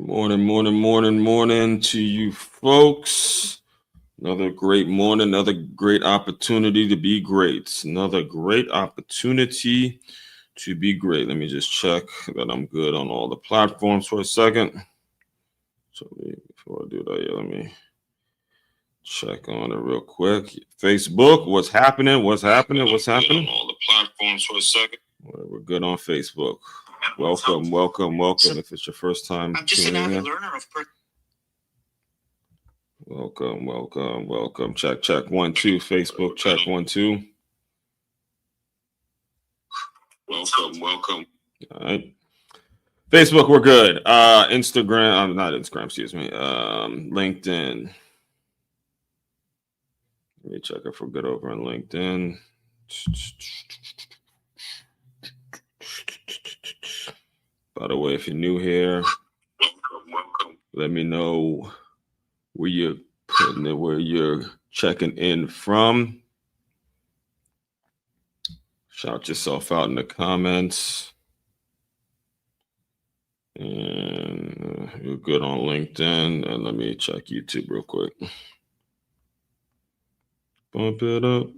Morning to you folks. Another great morning, another great opportunity to be great. Another great opportunity to be great. Let me just check that I'm good on all the platforms for a second. So before I do that, let me check on it real quick. Facebook, what's happening? On all the platforms for a second. We're good on Facebook. Welcome. If it's your first time, I'm just an avid learner of. Welcome. Check 1 2. Facebook, check 1 2. Welcome. All right. Facebook, we're good. Instagram, not Instagram, excuse me. LinkedIn. Let me check if we're good over on LinkedIn. By the way, if you're new here, welcome. Let me know where you're checking in from. Shout yourself out in the comments. And you're good on LinkedIn. And let me check YouTube real quick. Bump it up.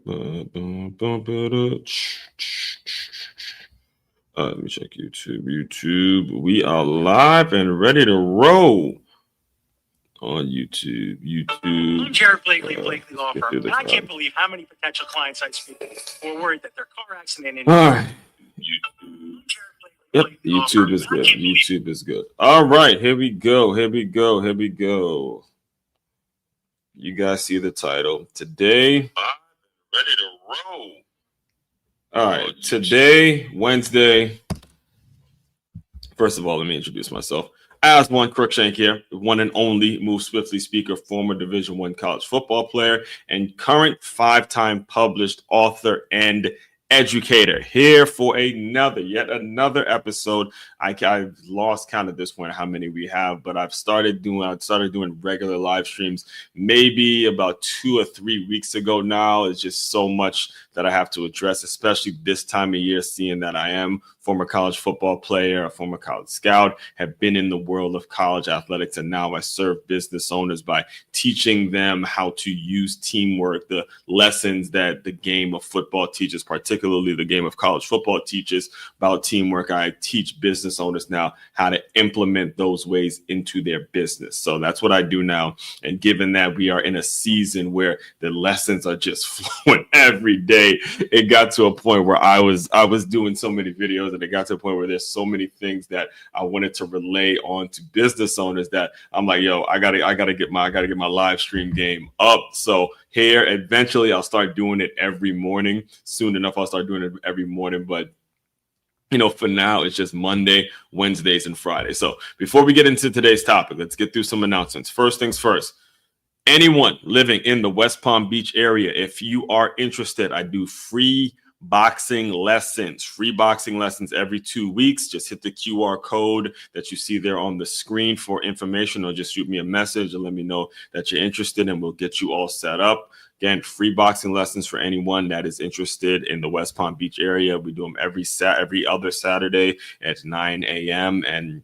Let me check YouTube. We are live and ready to roll on YouTube. I'm Jared Blakely, Blakely Law Firm, and I can't believe how many potential clients I speak to who are worried that their car accident in all right. Yep, YouTube is good. YouTube is good. All right, here we go. You guys see the title. Today, ready to roll. All right, today, Wednesday. First of all, let me introduce myself. As one, Crookshank here, the one and only Move Swiftly speaker, former Division I college football player, and current 5-time published author and educator, here for yet another episode. I've lost count at this point how many we have, but I started doing regular live streams maybe about 2 or 3 weeks ago now. It's just so much that I have to address, especially this time of year, seeing that I am former college football player, a former college scout, have been in the world of college athletics, and now I serve business owners by teaching them how to use teamwork, the lessons that the game of football teaches, particularly the game of college football teaches about teamwork. I teach business owners now how to implement those ways into their business. So that's what I do now. And given that we are in a season where the lessons are just flowing every day, it got to a point where I was doing so many videos, and it got to a point where there's so many things that I wanted to relay on to business owners that I'm like, yo, I gotta get my live stream game up. So here, eventually I'll start doing it every morning. Soon enough, I'll start doing it every morning. But for now, it's just Monday, Wednesdays, and Friday. So before we get into today's topic, let's get through some announcements. First things first. Anyone living in the West Palm Beach area, if you are interested, I do free boxing lessons every 2 weeks. Just hit the QR code that you see there on the screen for information, or just shoot me a message and let me know that you're interested, and we'll get you all set up. Again, free boxing lessons for anyone that is interested in the West Palm Beach area. We do them every other Saturday at 9 a.m. and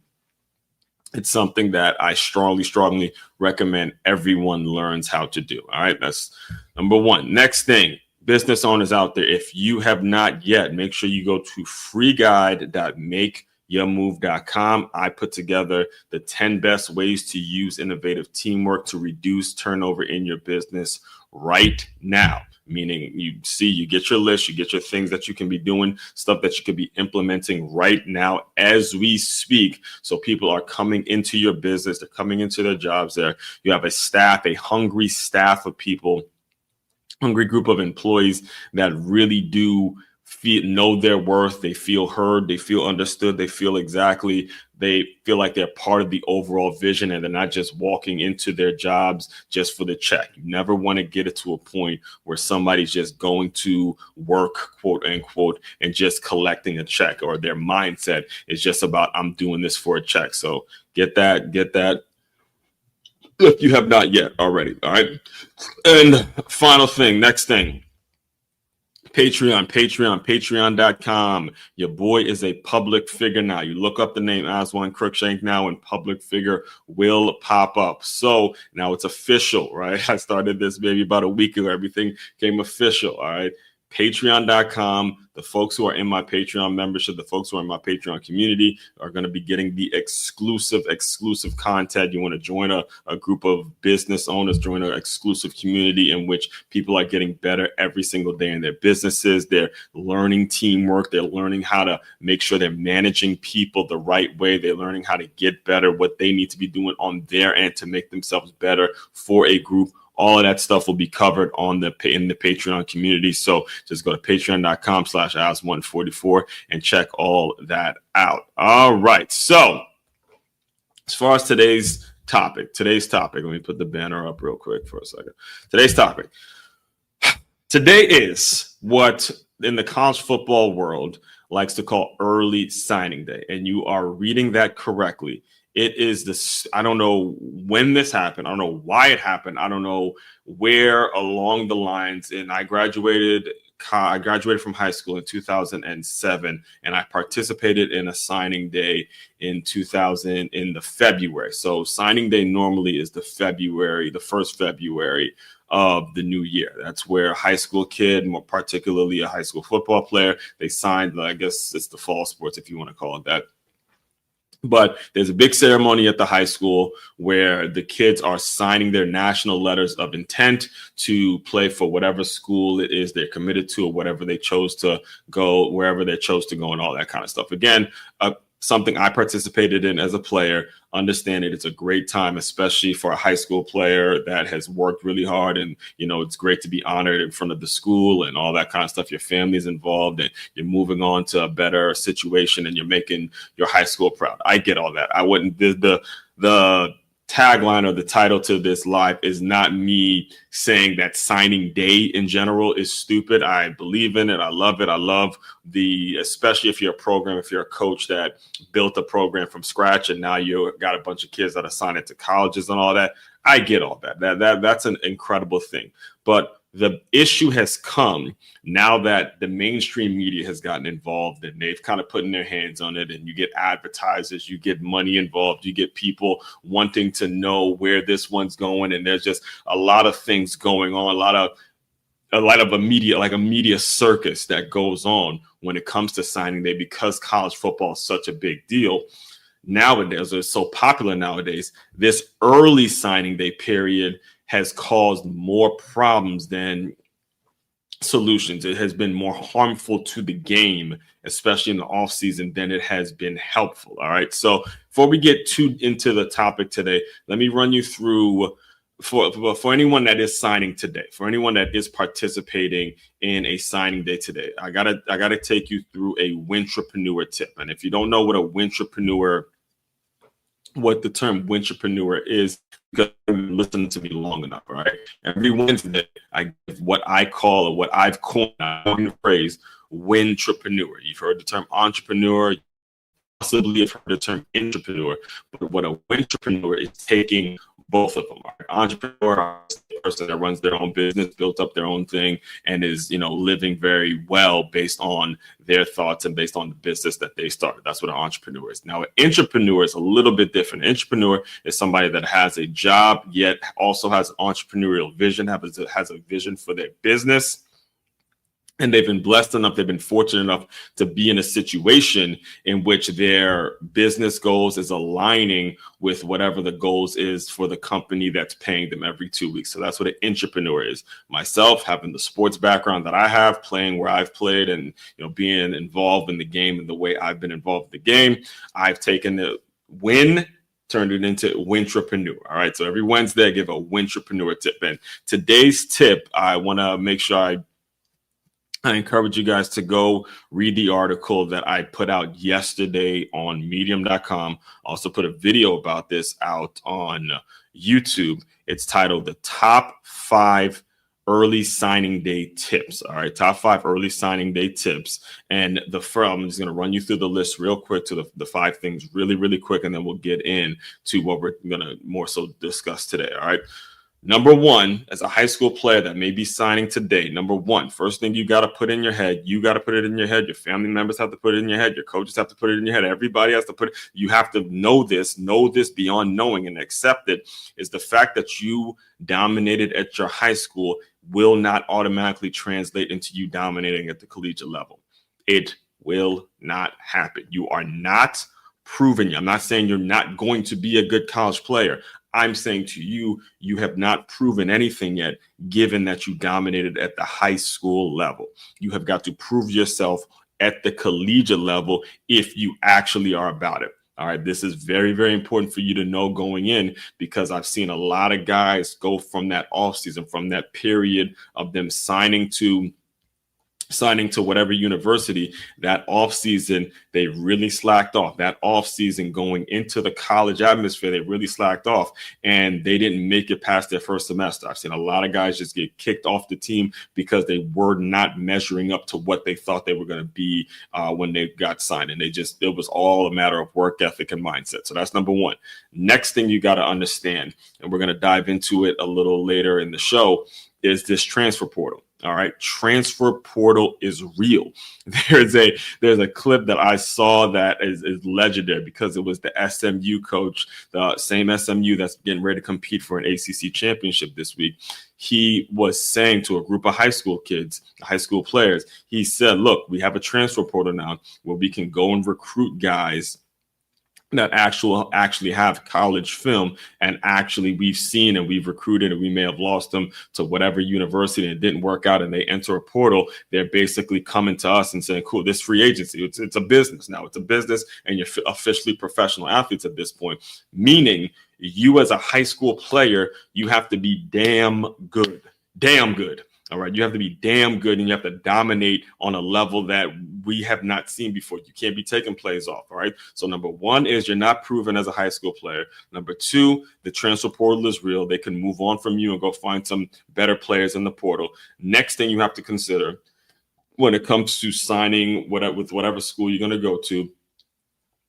it's something that I strongly recommend everyone learns how to do. All right, that's number one. Next thing, business owners out there, if you have not yet, make sure you go to freeguide.makeyourmove.com. I put together the 10 best ways to use innovative teamwork to reduce turnover in your business right now. Meaning you get your list, you get your things that you can be doing, stuff that you could be implementing right now as we speak. So people are coming into your business, they're coming into their jobs there. You have a hungry staff of people, hungry group of employees that really do know their worth. They feel heard, they feel understood, they feel like they're part of the overall vision, and they're not just walking into their jobs just for the check. You never want to get it to a point where somebody's just going to work, quote unquote, and just collecting a check, or their mindset is just about, I'm doing this for a check. So get that if you have not yet already. All right. And next thing. Patreon.com. Your boy is a public figure now. You look up the name Aswan Crookshank now and public figure will pop up. So now it's official, right? I started this maybe about a week ago. Everything came official, all right? Patreon.com. The folks who are in my Patreon membership, the folks who are in my Patreon community are going to be getting the exclusive content. You want to join a group of business owners, join an exclusive community in which people are getting better every single day in their businesses. They're learning teamwork. They're learning how to make sure they're managing people the right way. They're learning how to get better, what they need to be doing on their end to make themselves better for a group. All of that stuff will be covered in the Patreon community. So just go to patreon.com/as144 and check all that out. All right. So as far as today's topic, let me put the banner up real quick for a second. Today's topic. Today is what in the college football world likes to call early signing day. And you are reading that correctly. It is this. I don't know when this happened. I don't know why it happened. I don't know where along the lines. And I graduated from high school in 2007, and I participated in a signing day in the February. So signing day normally is the first February of the new year. That's where a high school kid, more particularly a high school football player, they signed. I guess it's the fall sports, if you want to call it that. But there's a big ceremony at the high school where the kids are signing their national letters of intent to play for whatever school it is they're committed to, or whatever they chose to go, wherever they chose to go, and all that kind of stuff. Again, something I participated in as a player. Understand it. It's a great time, especially for a high school player that has worked really hard. And, it's great to be honored in front of the school and all that kind of stuff. Your family's involved and you're moving on to a better situation and you're making your high school proud. I get all that. I wouldn't, the tagline or the title to this live is not me saying that signing day in general is stupid. I believe in it. I love it. I love especially if you're a coach that built a program from scratch and now you got a bunch of kids that are signed into colleges and all that. I get all that. That's an incredible thing. But the issue has come now that the mainstream media has gotten involved and they've kind of put in their hands on it, and you get advertisers, you get money involved, you get people wanting to know where this one's going. And there's just a lot of things going on, a lot of a media circus that goes on when it comes to signing day, because college football is such a big deal. Nowadays, it's so popular nowadays, this early signing day period has caused more problems than solutions. It has been more harmful to the game, especially in the offseason, than it has been helpful. All right. So before we get into the topic today, let me run you through for anyone that is signing today, for anyone that is participating in a signing day today. I gotta take you through a wintrapreneur tip. And if you don't know what the term wintrapreneur is, because you've been listening to me long enough, all right? Every Wednesday, I give what I call, or what I've coined the phrase, wintrapreneur. You've heard the term entrepreneur, possibly have heard the term entrepreneur, but what a wintrapreneur is taking both of them. Entrepreneur is the person that runs their own business, built up their own thing, and is, living very well based on their thoughts and based on the business that they started. That's what an entrepreneur is. Now, an entrepreneur is a little bit different. An entrepreneur is somebody that has a job, yet also has an entrepreneurial vision, has a vision for their business. And they've been blessed enough, they've been fortunate enough to be in a situation in which their business goals is aligning with whatever the goals is for the company that's paying them every 2 weeks. So that's what an entrepreneur is. Myself, having the sports background that I have, playing where I've played, and being involved in the game and the way I've been involved in the game, I've taken the win, turned it into wintrapreneur. All right. So every Wednesday I give a wintrapreneur tip. And today's tip, I want to make sure I encourage you guys to go read the article that I put out yesterday on medium.com. Also put a video about this out on YouTube. It's titled The Top 5 Early Signing Day Tips. All right, top 5 early signing day tips. And I'm just going to run you through the list real quick to the 5 things really, really quick, and then we'll get into what we're going to more so discuss today. All right. Number one, as a high school player that may be signing today, number one, first thing you got to put in your head, you got to put it in your head. Your family members have to put it in your head. Your coaches have to put it in your head. Everybody has to put it. You have to know this beyond knowing and accept it, is the fact that you dominated at your high school will not automatically translate into you dominating at the collegiate level. It will not happen. You are not proven. I'm not saying you're not going to be a good college player. I'm saying to you, you have not proven anything yet, given that you dominated at the high school level. You have got to prove yourself at the collegiate level if you actually are about it. All right, this is very, very important for you to know going in, because I've seen a lot of guys go from that offseason, from that period of them signing to whatever university, that offseason, they really slacked off. That offseason going into the college atmosphere, they really slacked off, and they didn't make it past their first semester. I've seen a lot of guys just get kicked off the team because they were not measuring up to what they thought they were going to be when they got signed. And it was all a matter of work ethic and mindset. So that's number one. Next thing you got to understand, and we're going to dive into it a little later in the show, is this transfer portal. All right. Transfer portal is real. There's a clip that I saw that is legendary, because it was the SMU coach, the same SMU that's getting ready to compete for an ACC championship this week. He was saying to a group of high school kids, high school players, he said, look, we have a transfer portal now where we can go and recruit guys that actually have college film, and actually we've seen and we've recruited, and we may have lost them to whatever university and it didn't work out, and they enter a portal. They're basically coming to us and saying, cool, this free agency, it's a business now. It's a business, and you're officially professional athletes at this point, meaning you as a high school player, you have to be damn good. All right. You have to be damn good, and you have to dominate on a level that we have not seen before. You can't be taking plays off. All right. So number one is you're not proven as a high school player. Number two, the transfer portal is real. They can move on from you and go find some better players in the portal. Next thing you have to consider when it comes to signing with whatever school you're going to go to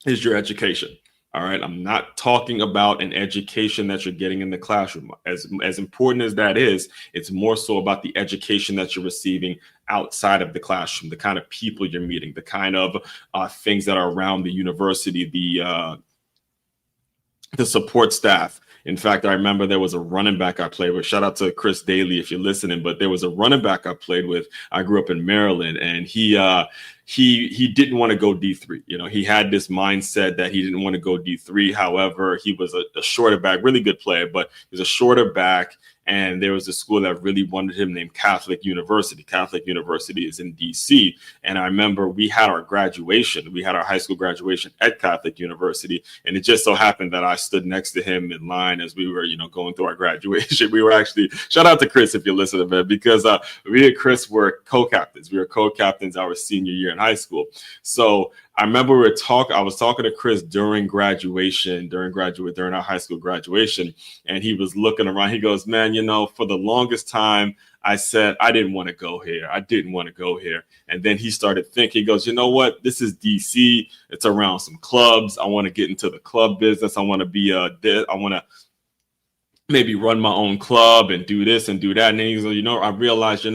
is your education. All right. I'm not talking about an education that you're getting in the classroom. As important as that is, it's more so about the education that you're receiving outside of the classroom, the kind of people you're meeting, the kind of things that are around the university, the support staff. In fact, I remember there was a running back I played with. Shout out to Chris Daly if you're listening. But there was a running back I played with. I grew up in Maryland, and he didn't want to go D3. You know, he had this mindset that he didn't want to go D3. However, he was a shorter back, really good player, but he was a shorter back. And there was a school that really wanted him named Catholic University. Catholic University is in DC. And I remember we had our graduation. We had our high school graduation at Catholic University. And it just so happened that I stood next to him in line as we were, going through our graduation. We were actually, shout out to Chris if you're listening, man, because me and Chris were co-captains. We were co-captains our senior year in high school. So I remember I was talking to Chris during our high school graduation, and he was looking around. He goes, man, for the longest time, I said, I didn't want to go here. And then he started thinking, he goes, you know what? This is DC. It's around some clubs. I want to get into the club business. I want to maybe run my own club and do this and do that. And then he's like, I realized,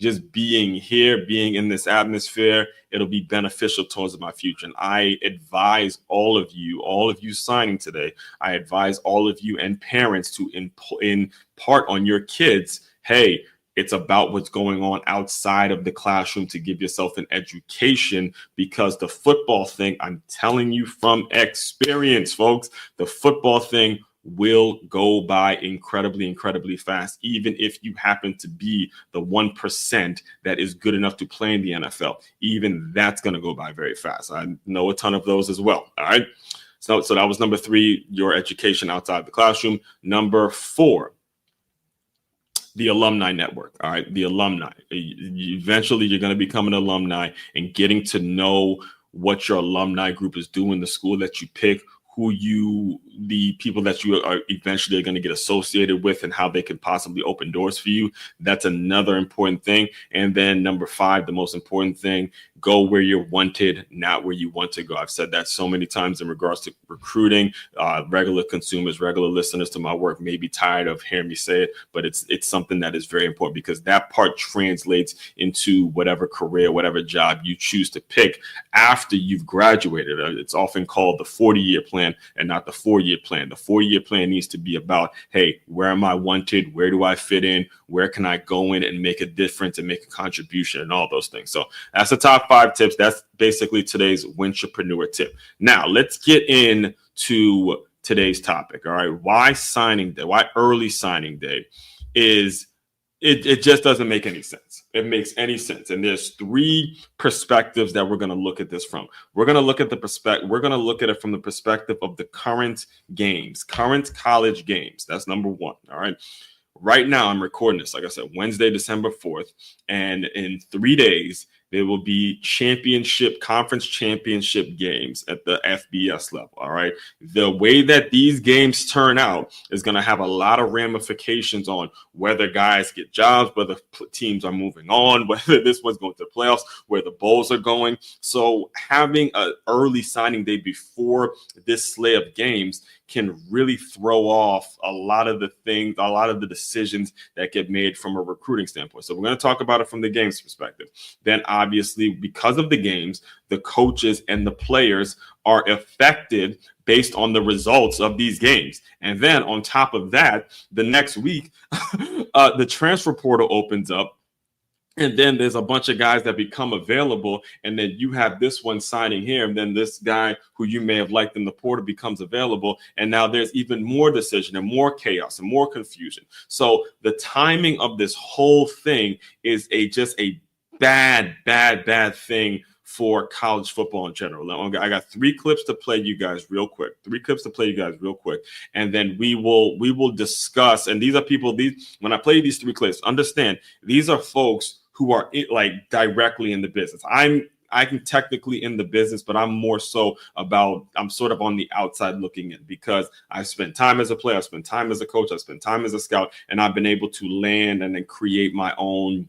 just being here, being in this atmosphere, it'll be beneficial towards my future. And I advise all of you signing today, I advise all of you and parents to impart on your kids, hey, it's about what's going on outside of the classroom to give yourself an education, because the football thing, I'm telling you from experience, folks, the football thing will go by incredibly, incredibly fast, even if you happen to be the 1% that is good enough to play in the NFL. Even that's going to go by very fast. I know a ton of those as well. All right. So that was number 3, your education outside the classroom. Number 4, the alumni network. All right. The alumni. Eventually, you're going to become an alumni, and getting to know what your alumni group is doing, the school that you pick, the people that you are eventually going to get associated with, and how they can possibly open doors for you. That's another important thing. And then number 5, the most important thing, go where you're wanted, not where you want to go. I've said that so many times in regards to recruiting. Regular consumers, regular listeners to my work may be tired of hearing me say it, but it's something that is very important because that part translates into whatever career, whatever job you choose to pick after you've graduated. It's often called the 40-year plan and not the 4-year plan. The 4-year plan needs to be about, hey, where am I wanted? Where do I fit in? Where can I go in and make a difference and make a contribution and all those things? So that's the top 5 tips. That's basically today's Wintrepreneur tip. Now let's get into today's topic. All right. Why signing day? Why early signing day is it just doesn't make any sense. It makes any sense. And there's 3 perspectives that we're going to look at this from. We're going to look at it from the perspective of the current games, current college games. That's number 1. All right. Right now, I'm recording this, like I said, Wednesday, December 4th. And in 3 days, there will be conference championship games at the FBS level. All right. The way that these games turn out is going to have a lot of ramifications on whether guys get jobs, whether teams are moving on, whether this one's going to the playoffs, where the bowls are going. So having an early signing day before this slate of games can really throw off a lot of the decisions that get made from a recruiting standpoint. So we're going to talk about it from the games perspective. Then obviously, because of the games, the coaches and the players are affected based on the results of these games. And then on top of that, the next week, the transfer portal opens up. And then there's a bunch of guys that become available. And then you have this one signing here. And then this guy who you may have liked in the portal becomes available. And now there's even more decision and more chaos and more confusion. So the timing of this whole thing is just a bad thing for college football in general. Now, I got 3 clips to play you guys real quick. And then we will discuss. And these are people, when I play these 3 clips, understand these are folks who are like directly in the business. I can technically in the business, but I'm more so I'm sort of on the outside looking in because I've spent time as a player, I've spent time as a coach, I've spent time as a scout, and I've been able to land and then create my own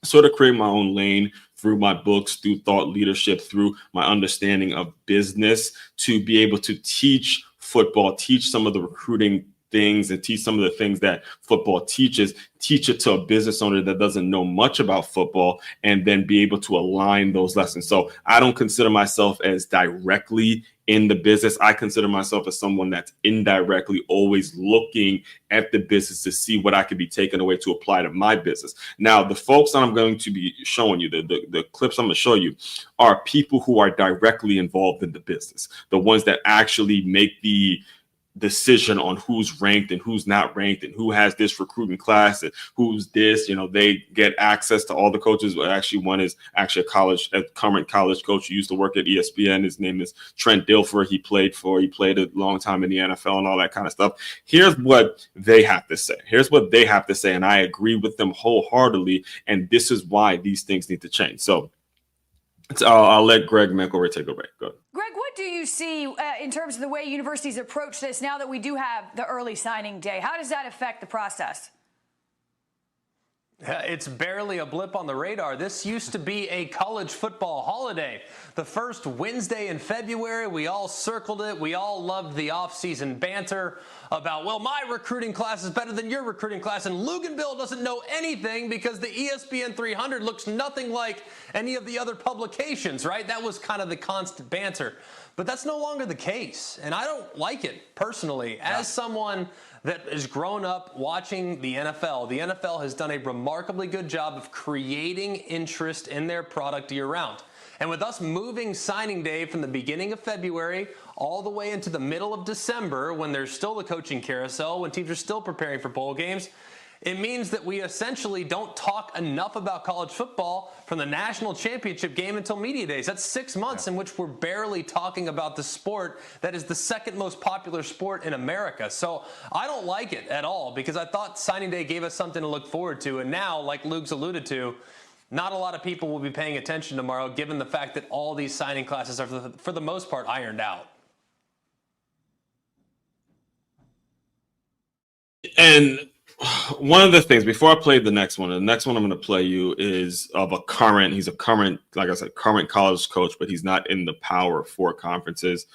lane through my books, through thought leadership, through my understanding of business to be able to teach football, teach some of the recruiting things and teach some of the things that football teaches, teach it to a business owner that doesn't know much about football and then be able to align those lessons. So I don't consider myself as directly in the business. I consider myself as someone that's indirectly always looking at the business to see what I could be taking away to apply to my business. Now, the folks that I'm going to be showing you, the clips I'm going to show you are people who are directly involved in the business, the ones that actually make the decision on who's ranked and who's not ranked and who has this recruiting class and who's this. They get access to all the coaches. Actually, one is actually a current college coach who used to work at ESPN. His name is Trent Dilfer. He played a long time in the NFL and all that kind of stuff. Here's what they have to say. And I agree with them wholeheartedly. And this is why these things need to change. So I'll let Greg McElroy take over. Go ahead. Greg, what do you see in terms of the way universities approach this now that we do have the early signing day? How does that affect the process? It's barely a blip on the radar. This used to be a college football holiday. The first Wednesday in February, we all circled it. We all loved the off-season banter about, well, my recruiting class is better than your recruiting class, and Luganville doesn't know anything because the ESPN 300 looks nothing like any of the other publications, right? That was kind of the constant banter. But that's no longer the case, and I don't like it personally. As someone that has grown up watching the NFL has done a remarkably good job of creating interest in their product year-round. And with us moving signing day from the beginning of February all the way into the middle of December, when there's still the coaching carousel, when teams are still preparing for bowl games, it means that we essentially don't talk enough about college football from the national championship game until media days. That's 6 months in which we're barely talking about the sport that is the second most popular sport in America. So I don't like it at all because I thought signing day gave us something to look forward to. And now, like Luke's alluded to, not a lot of people will be paying attention tomorrow given the fact that all these signing classes are, for the most part, ironed out. And one of the things before I play the next one I'm going to play you is of he's a current, like I said, current college coach, but he's not in the Power Four conferences.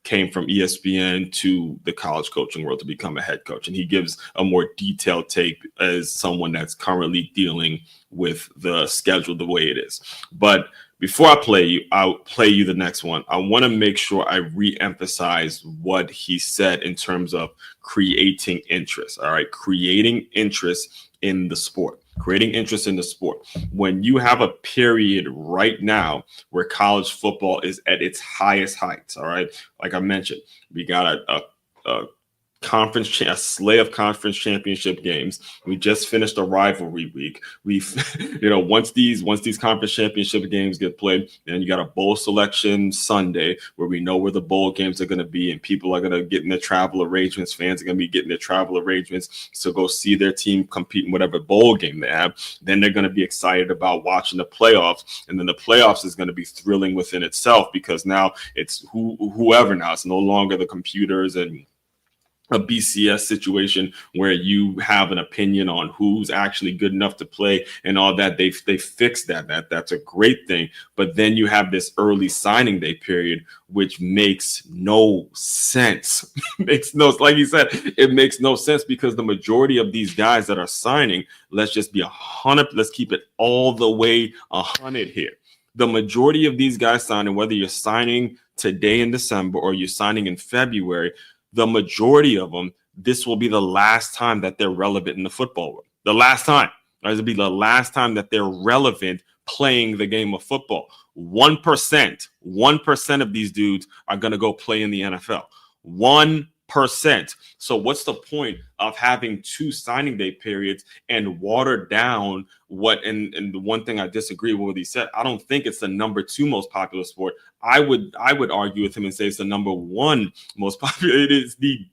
Came from ESPN to the college coaching world to become a head coach, and he gives a more detailed take as someone that's currently dealing with the schedule the way it is. But before I'll play you the next one. I want to make sure I re-emphasize what he said in terms of creating interest. All right, creating interest in the sport. Creating interest in the sport. When you have a period right now where college football is at its highest heights, all right, like I mentioned, we got a a slate of conference championship games. We just finished a rivalry week. Once these conference championship games get played, then you got a bowl selection Sunday where we know where the bowl games are going to be, and people are going to get in their travel arrangements. Fans are going to be getting their travel arrangements to go see their team compete in whatever bowl game they have. Then they're going to be excited about watching the playoffs, and then the playoffs is going to be thrilling within itself because now it's whoever now. It's no longer the computers and a BCS situation where you have an opinion on who's actually good enough to play and all that. They fixed that. That's a great thing. But then you have this early signing day period, which makes no sense. Like you said, it makes no sense because the majority of these guys that are signing, let's just be 100. Let's keep it all the way 100 here. The majority of these guys signing, whether you're signing today in December or you're signing in February, the majority of them, this will be the last time that they're relevant in the football world. The last time. This will be the last time that they're relevant playing the game of football. 1% of these dudes are going to go play in the NFL. 1%. So what's the point of having two signing day periods and water down and the one thing I disagree with what he said, I don't think it's the number 2 most popular sport. I would argue with him and say it's the number 1 most popular. It is the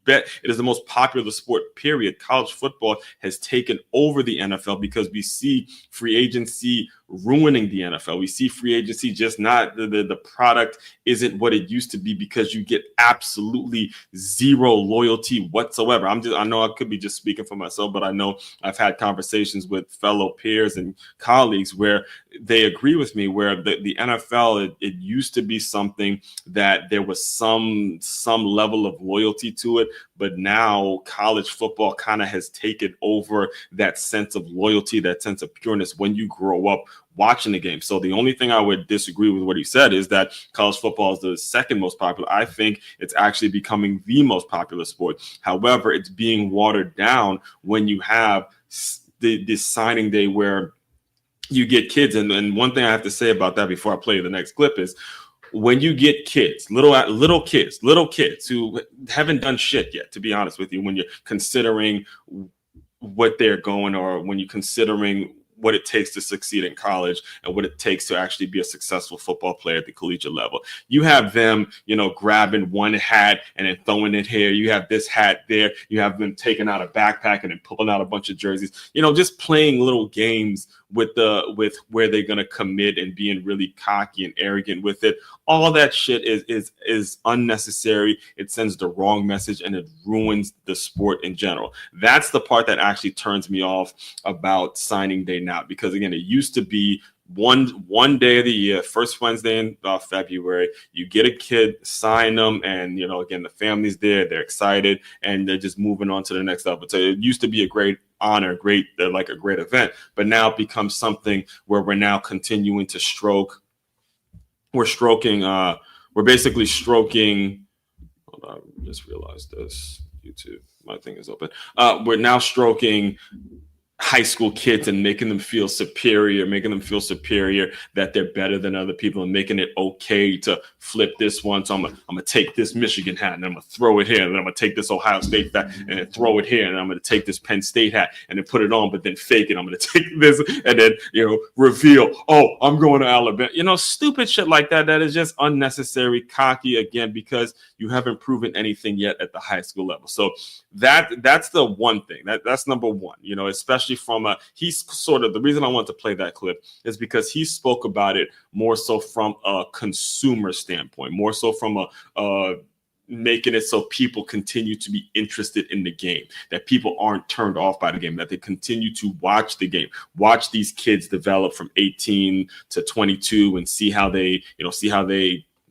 most popular sport, period. College football has taken over the NFL because we see free agency ruining the NFL. We see free agency just not the product isn't what it used to be because you get absolutely zero loyalty whatsoever. I know I could be just speaking for myself, but I know I've had conversations with fellow peers and colleagues where they agree with me where the NFL, it used to be something that there was some level of loyalty to it, but now college football kind of has taken over that sense of loyalty, that sense of pureness when you grow up watching the game. So the only thing I would disagree with what he said is that college football is the second most popular. I think it's actually becoming the most popular sport. However, it's being watered down when you have this signing day where you get kids. And one thing I have to say about that before I play the next clip is when you get kids, little kids who haven't done shit yet, to be honest with you, when you're considering what they're going or when you're considering what it takes to succeed in college and what it takes to actually be a successful football player at the collegiate level. You have them, grabbing one hat and then throwing it here. You have this hat there. You have them taking out a backpack and then pulling out a bunch of jerseys, just playing little games with where they're going to commit and being really cocky and arrogant with it. All that shit is unnecessary. It sends the wrong message and it ruins the sport in general. That's the part that actually turns me off about signing day now, because again, it used to be one day of the year, first Wednesday in February, you get a kid, sign them, and again, the family's there, they're excited, and they're just moving on to the next level. So it used to be a great honor, a great event, but now it becomes something where we're now continuing to stroke. We're basically stroking. Hold on, I just realized this. YouTube, my thing is open. We're now stroking high school kids and making them feel superior that they're better than other people and making it okay to flip this one. So I'm gonna take this Michigan hat and I'm gonna throw it here, and then I'm gonna take this Ohio State hat and then throw it here, and I'm gonna take this Penn State hat and then put it on, but then fake it. I'm gonna take this and then reveal, oh, I'm going to Alabama. Stupid shit like that. That is just unnecessary, cocky again, because you haven't proven anything yet at the high school level. So that's the one thing. That's number one. Especially from he's sort of the reason I want to play that clip is because he spoke about it more so from a consumer standpoint, more so from a making it so people continue to be interested in the game, that people aren't turned off by the game, that they continue to watch the game, watch these kids develop from 18 to 22 and see how they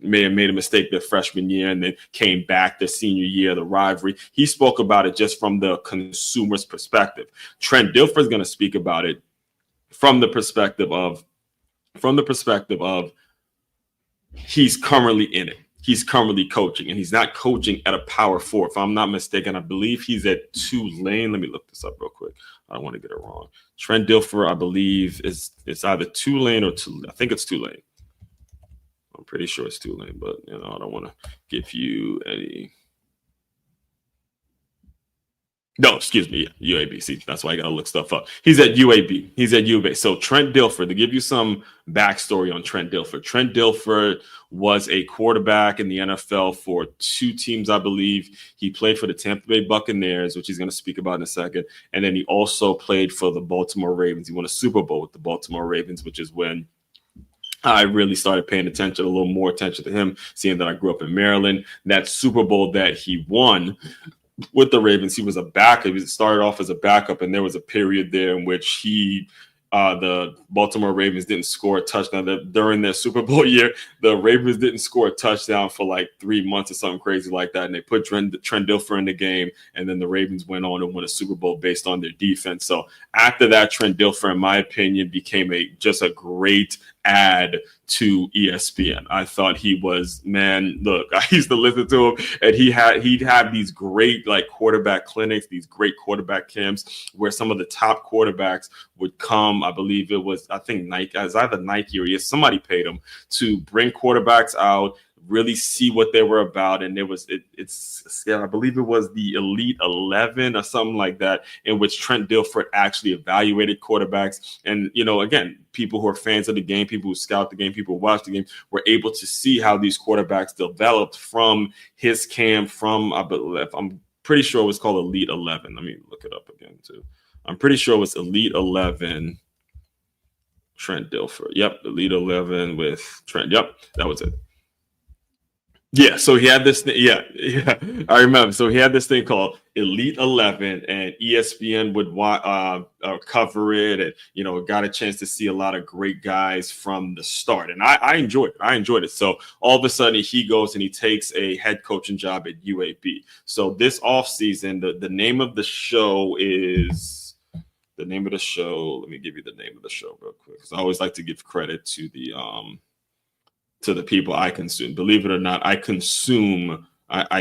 may have made a mistake their freshman year and then came back their senior year, the rivalry. He spoke about it just from the consumer's perspective. Trent Dilfer is going to speak about it from the perspective of he's currently in it. He's currently coaching, and he's not coaching at a power four. If I'm not mistaken, I believe he's at Tulane. Let me look this up real quick. I don't want to get it wrong. Trent Dilfer, I believe, it's either Tulane or Tulane. I think it's Tulane. I'm pretty sure it's Tulane, but I don't want to give you any. No, excuse me, UAB. See, that's why I got to look stuff up. He's at UAB. He's at UAB. So Trent Dilfer, to give you some backstory on Trent Dilfer. Trent Dilfer was a quarterback in the NFL for 2 teams, I believe. He played for the Tampa Bay Buccaneers, which he's going to speak about in a second. And then he also played for the Baltimore Ravens. He won a Super Bowl with the Baltimore Ravens, which is when I really started paying attention, a little more attention to him, seeing that I grew up in Maryland. That Super Bowl that he won with the Ravens, he was a backup. He started off as a backup, and there was a period there in which the Baltimore Ravens didn't score a touchdown. During their Super Bowl year, the Ravens didn't score a touchdown for like 3 months or something crazy like that, and they put Trent Dilfer in the game, and then the Ravens went on to win a Super Bowl based on their defense. So after that, Trent Dilfer, in my opinion, became just a great add to ESPN. I thought he was, man, look, I used to listen to him, and he'd have these great like quarterback clinics, these great quarterback camps where some of the top quarterbacks would come. I believe it was, Nike, it was either Nike or somebody paid him to bring quarterbacks out, really see what they were about. And I believe it was the Elite 11 or something like that, in which Trent Dilfer actually evaluated quarterbacks. And, again, people who are fans of the game, people who scout the game, people who watch the game, were able to see how these quarterbacks developed from his camp, I'm pretty sure it was called Elite 11. Let me look it up again, too. I'm pretty sure it was Elite 11, Trent Dilfer. Yep, Elite 11 with Trent. Yep, that was it. Yeah, so he had this thing. Yeah, I remember. So he had this thing called Elite 11, and ESPN would cover it, and got a chance to see a lot of great guys from the start, and I enjoyed it. I enjoyed it. So all of a sudden, he goes and he takes a head coaching job at UAB. So this offseason, the name of the show is the name of the show. Let me give you the name of the show real quick, because I always like to give credit to the people I consume. Believe it or not, I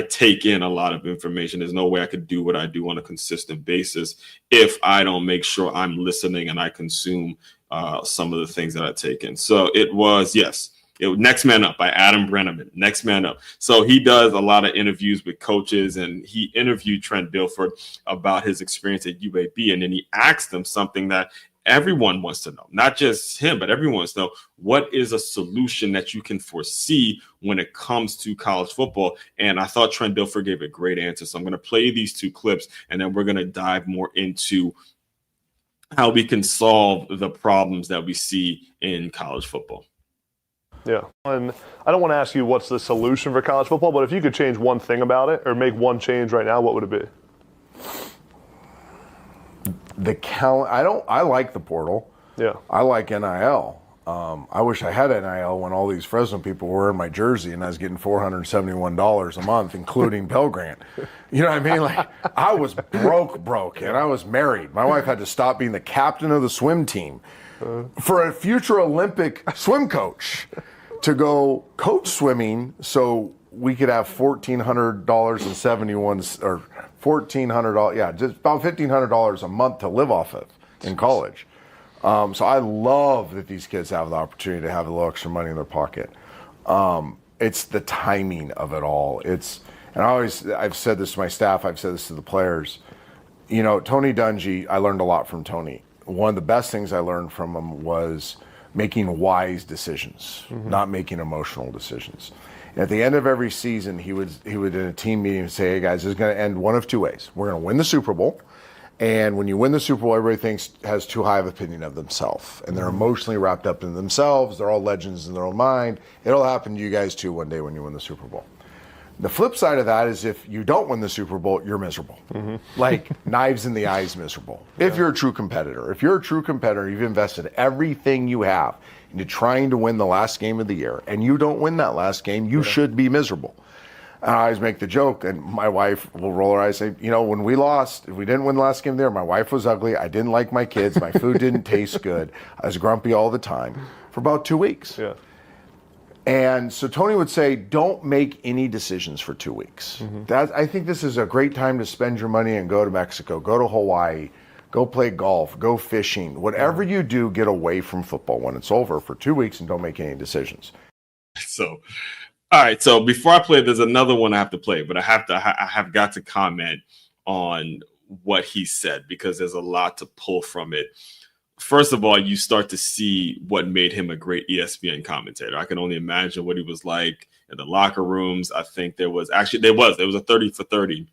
take in a lot of information. There's no way I could do what I do on a consistent basis if I don't make sure I'm listening and I consume some of the things that I take in. So it was, Next Man Up by Adam Brenneman. Next Man Up. So he does a lot of interviews with coaches, and he interviewed Trent Dilfer about his experience at UAB. And then he asked him something that everyone wants to know, not just him, but everyone wants to know, what is a solution that you can foresee when it comes to college football? And I thought Trent Dilfer gave a great answer. So I'm going to play these 2 clips, and then we're going to dive more into how we can solve the problems that we see in college football. Yeah, and I don't want to ask you what's the solution for college football, but if you could change one thing about it or make one change right now, what would it be? I like the portal. Yeah. I like NIL. I wish I had NIL when all these Fresno people were in my jersey and I was getting $471 a month, including Pell Grant. You know what I mean? Like, I was broke, and I was married. My wife had to stop being the captain of the swim team for a future Olympic swim coach to go coach swimming so we could have $1,400 or $1,400, just about $1,500 a month to live off of in college. So I love that these kids have the opportunity to have a little extra money in their pocket. It's the timing of it all. I've said this to my staff, I've said this to the players. Tony Dungy, I learned a lot from Tony. One of the best things I learned from him was making wise decisions, not making emotional decisions. At the end of every season, he would in a team meeting say, "Hey guys, this is going to end one of 2 ways. We're going to win the Super Bowl, and when you win the Super Bowl, everybody has too high of opinion of themselves, and they're emotionally wrapped up in themselves. They're all legends in their own mind. It'll happen to you guys too one day when you win the Super Bowl. The flip side of that is if you don't win the Super Bowl, you're miserable. Like knives in the eyes miserable. If you're a true competitor. If you're a true competitor, you've invested everything you have into trying to win the last game of the year, and you don't win that last game, you should be miserable. And I always make the joke, and my wife will roll her eyes and say, when we lost, if we didn't win the last game of the year, my wife was ugly, I didn't like my kids, my food didn't taste good, I was grumpy all the time for about 2 weeks. Yeah. And so Tony would say, don't make any decisions for 2 weeks. I think this is a great time to spend your money and go to Mexico, go to Hawaii, go play golf, go fishing. Whatever you do, get away from football when it's over for 2 weeks and don't make any decisions. So, all right. So before I play, there's another one I have to play, but I have got to comment on what he said because there's a lot to pull from it. First of all, you start to see what made him a great ESPN commentator. I can only imagine what he was like in the locker rooms. I think there was a 30 for 30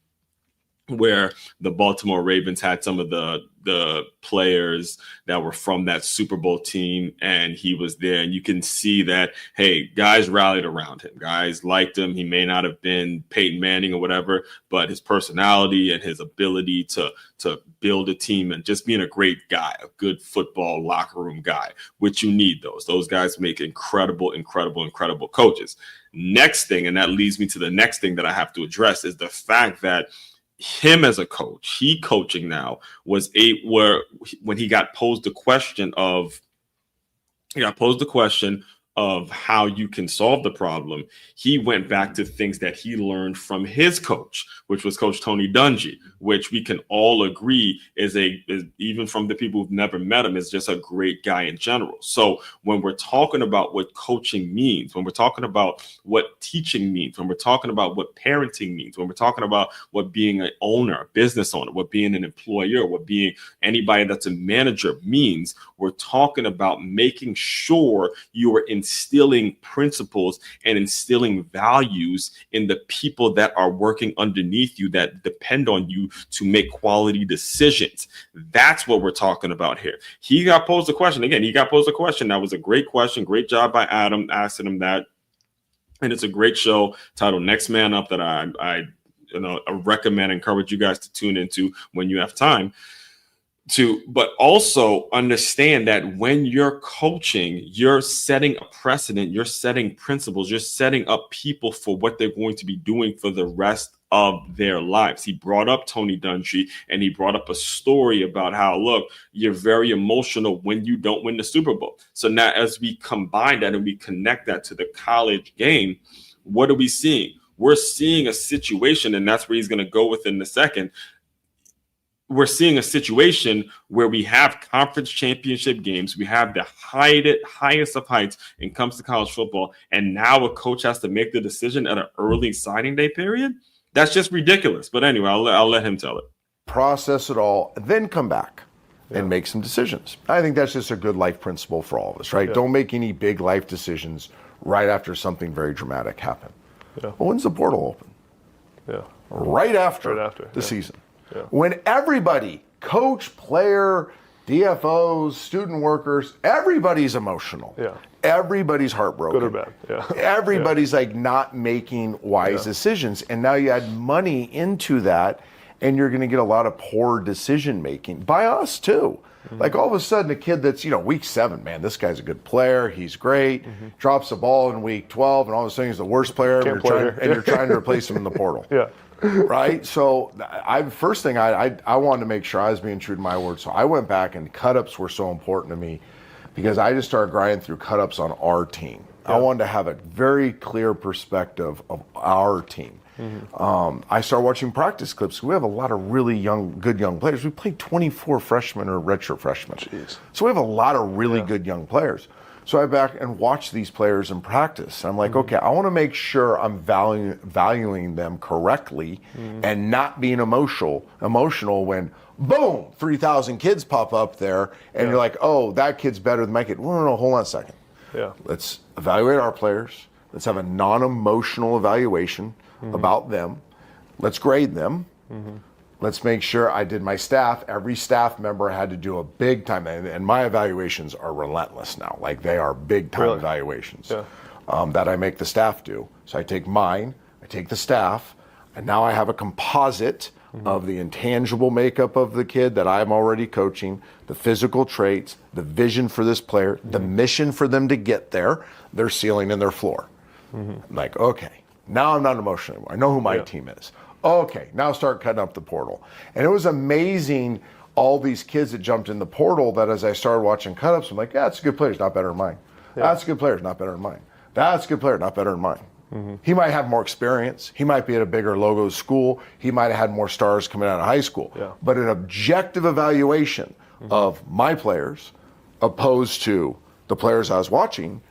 where the Baltimore Ravens had some of the players that were from that Super Bowl team, and he was there. And you can see that, hey, guys rallied around him. Guys liked him. He may not have been Peyton Manning or whatever, but his personality and his ability to build a team and just being a great guy, a good football locker room guy, which you need those. Those guys make incredible coaches. Next thing, and that leads me to the next thing that I have to address, is the fact that him as a coach, he coaching now was when he got posed the question of how you can solve the problem, he went back to things that he learned from his coach, which was Coach Tony Dungy, which we can all agree is even from the people who've never met him, is just a great guy in general. So when we're talking about what coaching means, when we're talking about what teaching means, when we're talking about what parenting means, when we're talking about what being an owner, a business owner, what being an employer, what being anybody that's a manager means, we're talking about making sure you are instilling principles and instilling values in the people that are working underneath you that depend on you to make quality decisions. That's what we're talking about here. He got posed a question. Again, That was a great question. Great job by Adam asking him that. And it's a great show titled Next Man Up that I recommend, encourage you guys to tune into when you have time. But also understand that when you're coaching, you're setting a precedent, you're setting principles, you're setting up people for what they're going to be doing for the rest of their lives. He brought up Tony Dungy, and he brought up a story about how, look, you're very emotional when you don't win the Super Bowl. So now as we combine that and we connect that to the college game, what are we seeing? We're seeing a situation, and that's where he's going to go within a second. We're seeing a situation where we have conference championship games. We have the highest of heights when it comes to college football. And now a coach has to make the decision at an early signing day period. That's just ridiculous. But anyway, I'll let him tell it. Process it all, then come back and make some decisions. I think that's just a good life principle for all of us, right? Yeah. Don't make any big life decisions right after something very dramatic happened. Yeah. Well, when's the portal open? Yeah. Right after the season. Yeah. When everybody, coach, player, DFOs, student workers, everybody's emotional. Yeah. Everybody's heartbroken. Good or bad. Yeah. Everybody's like not making wise decisions. And now you add money into that, and you're going to get a lot of poor decision making by us too. Mm-hmm. Like all of a sudden a kid that's, week 7, man, this guy's a good player. He's great. Mm-hmm. Drops the ball in week 12, and all of a sudden he's the worst player. And you're trying to replace him in the portal. Yeah. Right? So first thing I wanted to make sure I was being true to my word. So I went back, and cut-ups were so important to me because I just started grinding through cut-ups on our team. Yeah. I wanted to have a very clear perspective of our team. Mm-hmm. I started watching practice clips. We have a lot of really good young players. We played 24 freshmen or redshirt freshmen. Jeez. So we have a lot of really good young players. So I back and watch these players in practice. I'm like, okay, I want to make sure I'm valuing them correctly and not being emotional when, boom, 3,000 kids pop up there and you're like, oh, that kid's better than my kid. Well, no, hold on a second. Yeah. Let's evaluate our players. Let's have a non-emotional evaluation about them. Let's grade them. Mm-hmm. Let's make sure I did my staff. Every staff member had to do a big time, and my evaluations are relentless now. Like they are big time evaluations that I make the staff do. So I take mine, I take the staff, and now I have a composite of the intangible makeup of the kid that I'm already coaching, the physical traits, the vision for this player, the mission for them to get there, their ceiling and their floor. I'm like, okay, now I'm not emotional anymore. I know who my team is. Okay, now start cutting up the portal. And it was amazing, all these kids that jumped in the portal, that as I started watching cut-ups, I'm like, yeah, that's a good player, it's not better than mine. That's a good player, it's not better than mine. That's a good player, not better than mine. He might have more experience. He might be at a bigger logo school. He might have had more stars coming out of high school. But an objective evaluation of my players opposed to the players I was watching,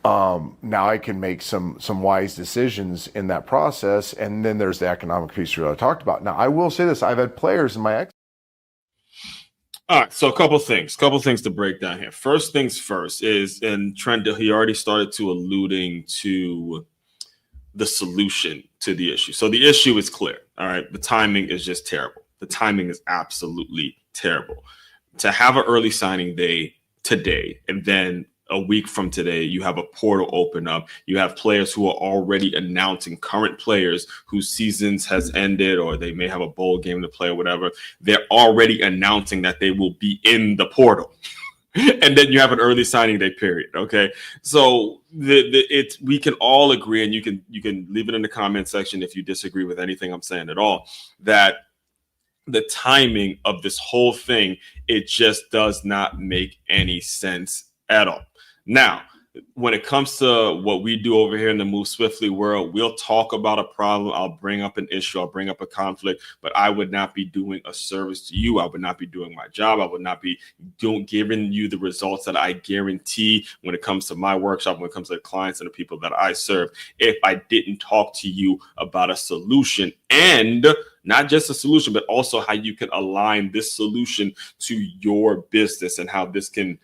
now I can make some wise decisions in that process. And then there's the economic piece that I talked about. Now, I will say this. I've had players in my All right, so a couple things to break down here. First things first is, and Trent, he already started to alluding to the solution to the issue. So the issue is clear. All right. The timing is just terrible. The timing is absolutely terrible. To have an early signing day today, and then a week from today, you have a portal open up. You have players who are already announcing, current players whose seasons has ended, or they may have a bowl game to play or whatever. They're already announcing that they will be in the portal. And then you have an early signing day period. Okay. So we can all agree, and you can leave it in the comment section if you disagree with anything I'm saying at all, that the timing of this whole thing, it just does not make any sense at all. Now, when it comes to what we do over here in the Move Swiftly world, we'll talk about a problem. I'll bring up an issue. I'll bring up a conflict, but I would not be doing a service to you. I would not be doing my job. I would not be giving you the results that I guarantee when it comes to my workshop, when it comes to the clients and the people that I serve, if I didn't talk to you about a solution, and not just a solution, but also how you can align this solution to your business and how this can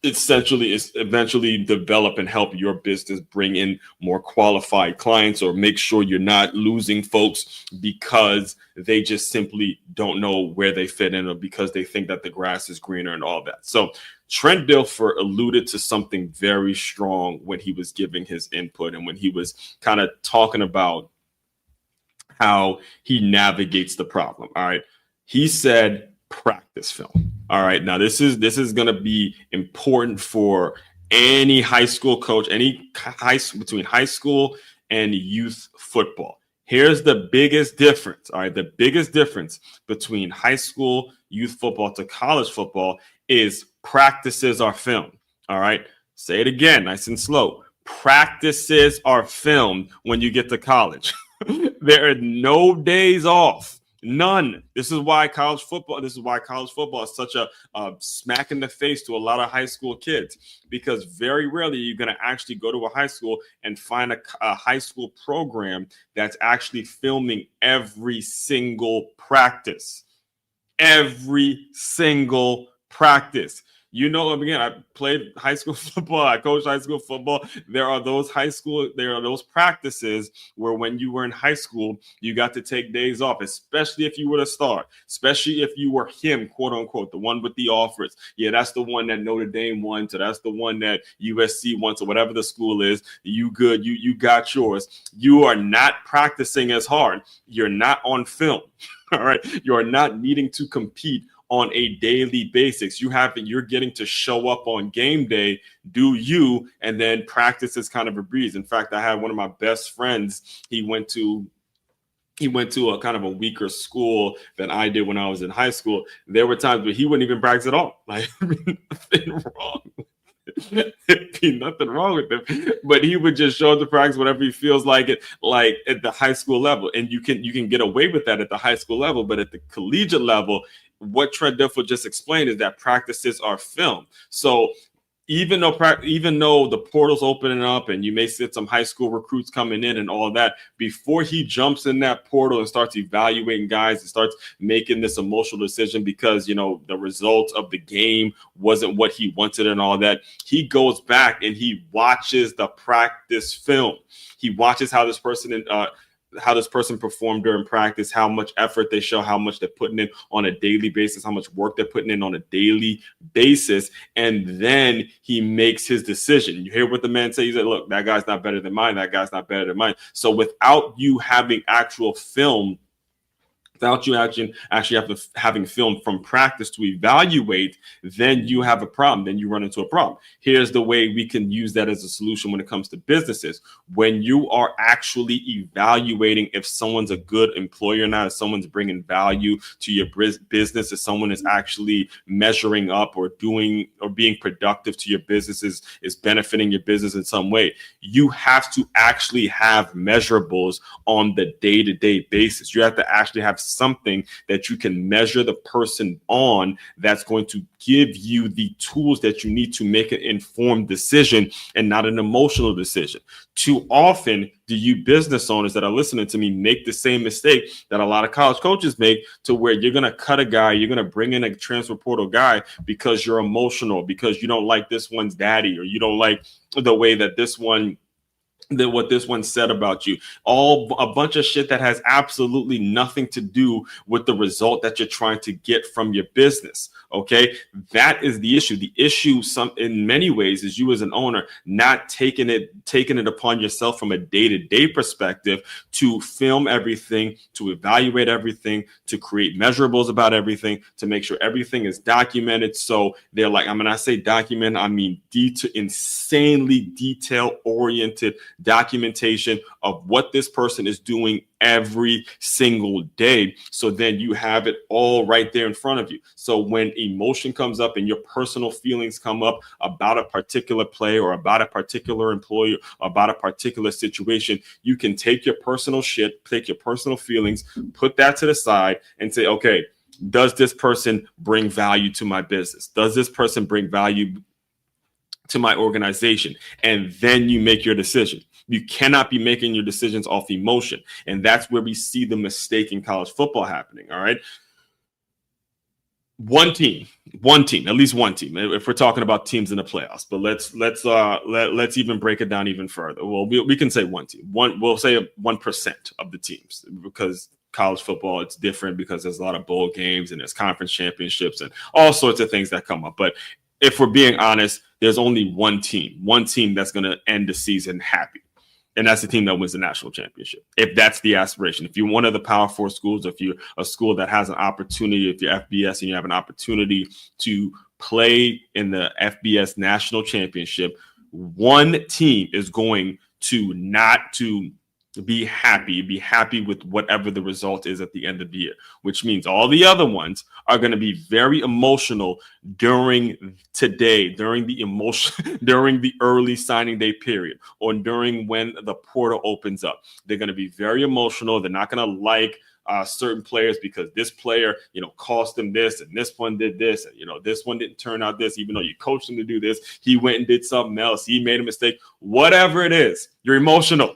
essentially is eventually develop and help your business bring in more qualified clients, or make sure you're not losing folks because they just simply don't know where they fit in, or because they think that the grass is greener and all that. So Trent Dilfer alluded to something very strong when he was giving his input, and when he was kind of talking about how he navigates the problem. All right. He said practice film. All right. Now this is going to be important for any high school coach, between high school and youth football. Here's the biggest difference. All right. The biggest difference between high school youth football to college football is practices are filmed. All right. Say it again, nice and slow. Practices are filmed when you get to college. There are no days off. None. This is why college football is such a smack in the face to a lot of high school kids, because very rarely you're going to actually go to a high school and find a high school program that's actually filming every single practice. Every single practice. You know, again, I played high school football. I coached high school football. There are those practices where when you were in high school, you got to take days off, especially if you were the star, especially if you were him, quote unquote, the one with the offers. Yeah, that's the one that Notre Dame won. So that's the one that USC won. So whatever the school is, you good. You got yours. You are not practicing as hard. You're not on film. All right. You are not needing to compete on a daily basis. You're getting to show up on game day, do you, and then practice is kind of a breeze. In fact, I had one of my best friends. He went to a kind of a weaker school than I did when I was in high school. There were times where he wouldn't even practice at all. Like, nothing wrong. There'd be nothing wrong with him, but he would just show up to practice whenever he feels like it, like at the high school level. And you can get away with that at the high school level, but at the collegiate level, what Trent Dilfer just explained is that practices are filmed. So even though the portal's opening up and you may see some high school recruits coming in and all that, before he jumps in that portal and starts evaluating guys and starts making this emotional decision because, you know, the result of the game wasn't what he wanted and all that, he goes back and he watches the practice film. He watches how this person person perform during practice, how much effort they show, how much they're putting in on a daily basis, how much work they're putting in on a daily basis, and then he makes his decision. You hear what the man says? He said, look, that guy's not better than mine, that guy's not better than mine. So without you having actual film, without you actually having film from practice to evaluate, then you have a problem. Then you run into a problem. Here's the way we can use that as a solution when it comes to businesses. When you are actually evaluating if someone's a good employer or not, if someone's bringing value to your business, if someone is actually measuring up or doing or being productive to your business, is benefiting your business in some way, you have to actually have measurables on the day-to-day basis. You have to actually have something that you can measure the person on that's going to give you the tools that you need to make an informed decision and not an emotional decision. Too often do you business owners that are listening to me make the same mistake that a lot of college coaches make, to where you're going to cut a guy, you're going to bring in a transfer portal guy because you're emotional, because you don't like this one's daddy, or you don't like the way that what this one said about you. All a bunch of shit that has absolutely nothing to do with the result that you're trying to get from your business. Okay, that is the issue. The issue, in many ways, is you as an owner not taking it upon yourself from a day-to-day perspective to film everything, to evaluate everything, to create measurables about everything, to make sure everything is documented. So they're like, when I say document, I mean insanely detail-oriented documentation of what this person is doing every single day. So then you have it all right there in front of you. So when emotion comes up and your personal feelings come up about a particular play or about a particular employee, or about a particular situation, you can take your personal shit, take your personal feelings, put that to the side and say, okay, does this person bring value to my business? Does this person bring value to my organization? And then you make your decision. You cannot be making your decisions off emotion. And that's where we see the mistake in college football happening. All right. One team, at least one team, if we're talking about teams in the playoffs, but let's even break it down even further. Well, we can say one team, we'll say 1% of the teams, because college football, it's different because there's a lot of bowl games and there's conference championships and all sorts of things that come up. But if we're being honest, there's only one team that's going to end the season happy. And that's the team that wins the national championship. If that's the aspiration, if you're one of the Power 4 schools, if you're a school that has an opportunity, if you're FBS and you have an opportunity to play in the FBS national championship, one team is going to be happy with whatever the result is at the end of the year, which means all the other ones are going to be very emotional during the early signing day period, or during when the portal opens up. They're going to be very emotional. They're not going to like certain players because this player, cost them this, and this one did this, and this one didn't turn out this, even though you coached him to do this, he went and did something else, he made a mistake. Whatever it is, you're emotional.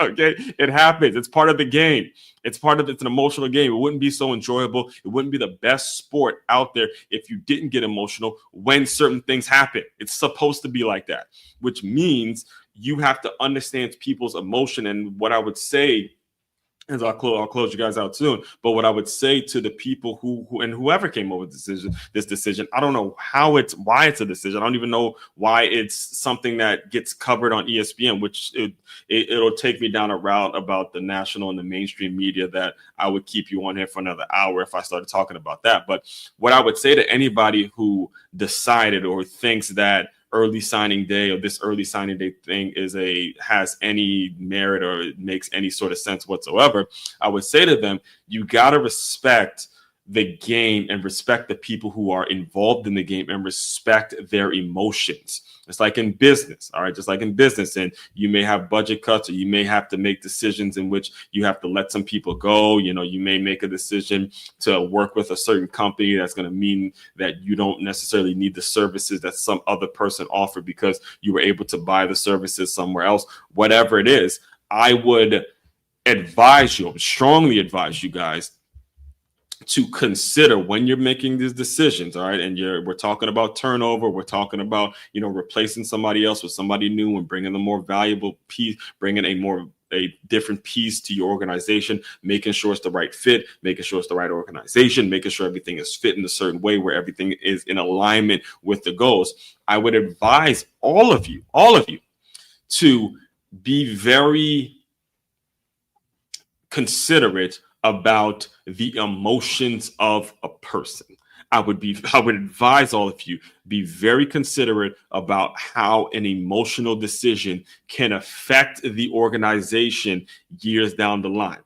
Okay, it happens. It's part of the game. It's an emotional game. It wouldn't be so enjoyable. It wouldn't be the best sport out there if you didn't get emotional when certain things happen. It's supposed to be like that, which means you have to understand people's emotion. And what I would say, as I'll close you guys out soon, but what I would say to the people who and whoever came up with this decision, I don't know why it's a decision. I don't even know why it's something that gets covered on ESPN, which it'll take me down a route about the national and the mainstream media that I would keep you on here for another hour if I started talking about that. But what I would say to anybody who decided or thinks that early signing day or this early signing day thing has any merit or it makes any sort of sense whatsoever, I would say to them, you got to respect the game and respect the people who are involved in the game and respect their emotions. It's like in business, all right? Just like in business, and you may have budget cuts, or you may have to make decisions in which you have to let some people go. You may make a decision to work with a certain company that's going to mean that you don't necessarily need the services that some other person offered because you were able to buy the services somewhere else. Whatever it is, I would strongly advise you guys to consider when you're making these decisions, all right? And we're talking about turnover. We're talking about, replacing somebody else with somebody new and bringing a more valuable piece, bringing a a different piece to your organization, making sure it's the right fit, making sure it's the right organization, making sure everything is fit in a certain way where everything is in alignment with the goals. I would advise all of you to be very considerate about the emotions of a person. I would advise all of you, be very considerate about how an emotional decision can affect the organization years down the line.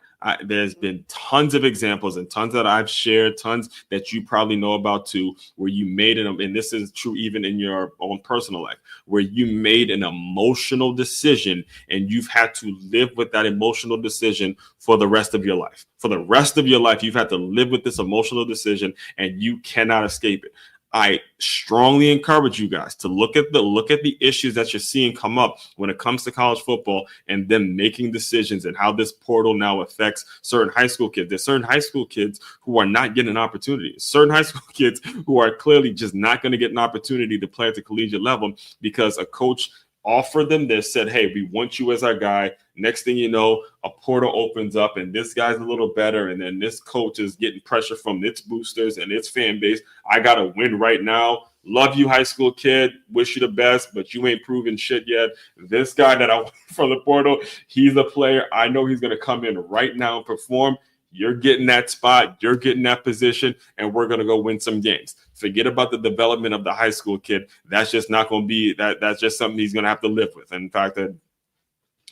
There's been tons of examples and tons that I've shared, tons that you probably know about too, where you made and this is true even in your own personal life, where you made an emotional decision and you've had to live with that emotional decision for the rest of your life. For the rest of your life, you've had to live with this emotional decision and you cannot escape it. I strongly encourage you guys to look at the issues that you're seeing come up when it comes to college football and them making decisions and how this portal now affects certain high school kids. There's certain high school kids who are not getting opportunities. Certain high school kids who are clearly just not going to get an opportunity to play at the collegiate level because a coach offered them this, said, hey, we want you as our guy. Next thing you know, a portal opens up and this guy's a little better. And then this coach is getting pressure from its boosters and its fan base. I got to win right now. Love you, high school kid. Wish you the best, but you ain't proven shit yet. This guy that I want from the portal, he's a player. I know he's going to come in right now and perform. You're getting that spot. You're getting that position, and we're going to go win some games. Forget about the development of the high school kid. That's just not going to be that. That's just something he's going to have to live with. And in fact,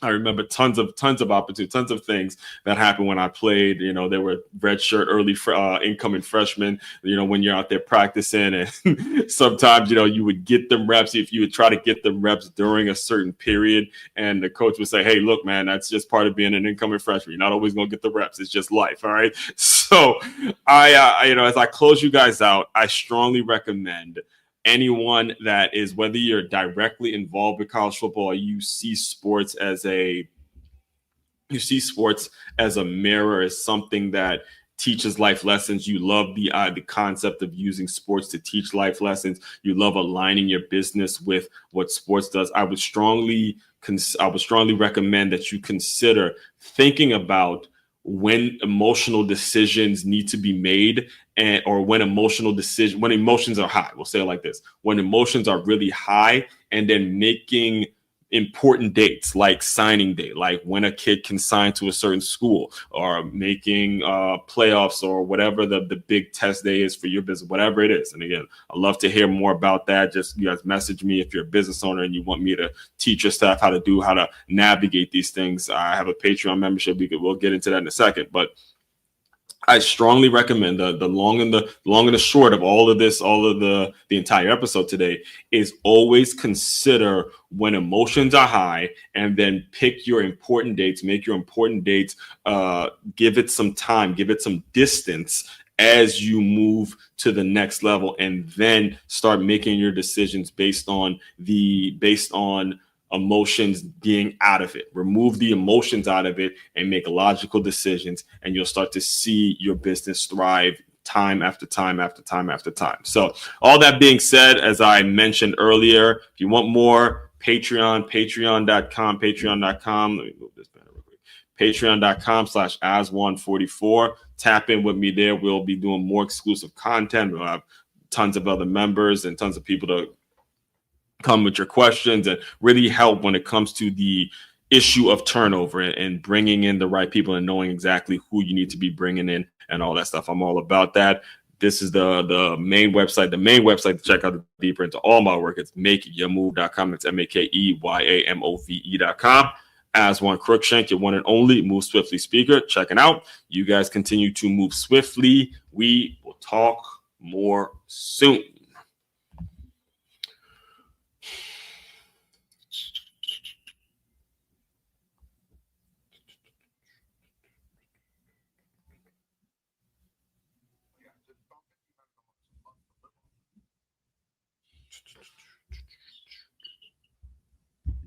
I remember tons of opportunities, tons of things that happened when I played. You know, there were redshirt early incoming freshmen, you know, when you're out there practicing, and sometimes, you know, you would get them reps if you would try to get them reps during a certain period. And the coach would say, hey, look, man, that's just part of being an incoming freshman. You're not always going to get the reps. It's just life. All right. So you know, as I close you guys out, I strongly recommend anyone that is, whether you're directly involved with college football or you see sports as a mirror, as something that teaches life lessons. You love the concept of using sports to teach life lessons. You love aligning your business with what sports does. I would strongly recommend that you consider thinking about when emotional decisions need to be made, or when emotions are high. We'll say it like this: when emotions are really high, and then making important dates like signing day, like when a kid can sign to a certain school, or making playoffs, or whatever the big test day is for your business, whatever it is. And again, I'd love to hear more about that. Just, you guys message me if you're a business owner and you want me to teach your staff how to navigate these things. I have a Patreon membership. We'll get into that in a second, but I strongly recommend the long and the short of all of this, all of the entire episode today, is always consider when emotions are high, and then pick your important dates, make your important dates, give it some time, give it some distance as you move to the next level, and then start making your decisions based on emotions being out of it. Remove the emotions out of it and make logical decisions, and you'll start to see your business thrive time after time after time after time. So all that being said, as I mentioned earlier, if you want more, patreon.com. Let me move this banner real quick. Patreon.com/as144. Tap in with me there. We'll be doing more exclusive content. We'll have tons of other members and tons of people to come with your questions and really help when it comes to the issue of turnover and bringing in the right people and knowing exactly who you need to be bringing in and all that stuff. I'm all about that. This is the main website. The main website to check out deeper into all my work. It's makeyourmove.com. It's MakeYamove.com. As one Crookshank, your one and only Move Swiftly speaker. Checking out. You guys continue to move swiftly. We will talk more soon.